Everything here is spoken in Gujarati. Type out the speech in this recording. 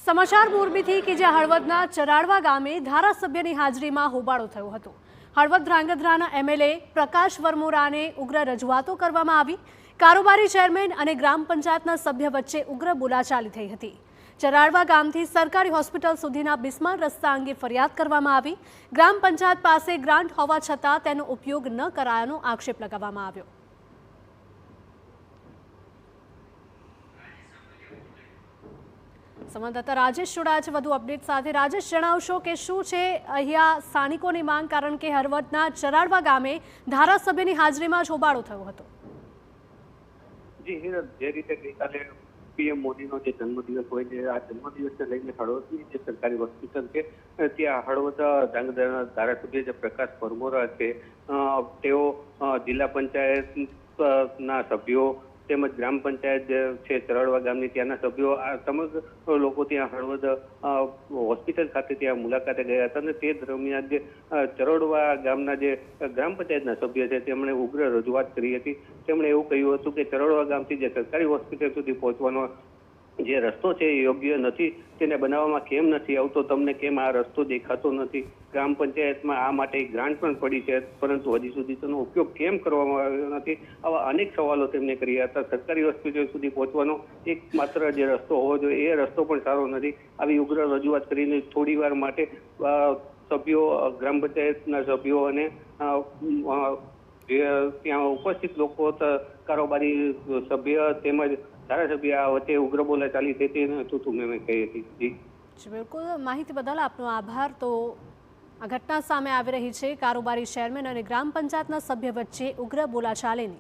સમાચાર મોરબીથી કે જ્યાં હળવદના ચરાડવા ગામે ધારાસભ્યની હાજરીમાં હોબાળો થયો હતો। હળવદ ધ્રાંગધ્રાના એમએલએ પ્રકાશ વરમોરાને ઉગ્ર રજૂઆતો કરવામાં આવી। કારોબારી ચેરમેન અને ગ્રામ પંચાયતના સભ્ય વચ્ચે ઉગ્ર બોલાચાલી થઈ હતી। ચરાડવા ગામથી સરકારી હોસ્પિટલ સુધીના બિસ્માર રસ્તા અંગે ફરિયાદ કરવામાં આવી। ગ્રામ પંચાયત પાસે ગ્રાન્ટ હોવા છતાં તેનો ઉપયોગ ન કરાયાનો આક્ષેપ લગાવવામાં આવ્યો। સંવાદદાતા રાજેશ જોડાયા છે વધુ અપડેટ સાથે। રાજેશ, જણાવશો કે શું છે અહીંયા સ્થાનિકોની માંગ, કારણ કે હળવદના ચરાડવા ગામે ધારાસભ્યની હાજરીમાં જ હોબાળો થયો હતો। જી હિરલ, જે રીતે ગઈકાલે પીએમ મોદીનો જે જન્મદિવસ હોય છે, આ જન્મદિવસને લઈને હળવદની જે સરકારી હોસ્પિટલ છે ત્યાં હળવદ ધ્રાંગધ્રાના ધારાસભ્ય જે પ્રકાશ વરમોરા છે તેઓ જિલ્લા પંચાયતના સભ્યો તેમજ ગ્રામ પંચાયત છે ચરાડવા ગામની ત્યાંના સભ્યો આ સમગ્ર લોકો ત્યાં હળવદ હોસ્પિટલ ખાતે ત્યાં મુલાકાતે ગયા હતા અને તે દરમિયાન જે ચરાડવા ગામના જે ગ્રામ પંચાયતના સભ્ય છે તેમણે ઉગ્ર રજૂઆત કરી હતી। તેમણે એવું કહ્યું હતું કે ચરાડવા ગામથી જે સરકારી હોસ્પિટલ સુધી પહોંચવાનો જે રસ્તો છે એ યોગ્ય નથી, તેને બનાવવામાં કેમ નથી આવતો, તમને કેમ આ રસ્તો દેખાતો નથી। ગ્રામ પંચાયતમાં આ માટે ગ્રાન્ટ પણ પડી છે પરંતુ હજી સુધી તેનો ઉપયોગ કેમ કરવામાં આવ્યો નથી। આવા અનેક સવાલો તેમને કર્યા હતા। સરકારી હોસ્પિટલ સુધી પહોંચવાનો એકમાત્ર જે રસ્તો હોવો જોઈએ એ રસ્તો પણ સારો નથી। આવી ઉગ્ર રજૂઆત કરીને થોડી વાર માટે સભ્યો, ગ્રામ પંચાયતના સભ્યો અને ત્યાં ઉપસ્થિત લોકો, કારોબારી સભ્ય તેમજ ધારાસભ્ય આ વચ્ચે ઉગ્ર બોલાચાલી થઈ હતી અને તું મેં કહી હતી। જી બિલકુલ, માહિતી બદલ આપનો આભાર। તો આ ઘટના સામે આવી રહી છે કારોબારી ચેરમેન અને ગ્રામ પંચાયતના સભ્ય વચ્ચે ઉગ્ર બોલાચાલીની।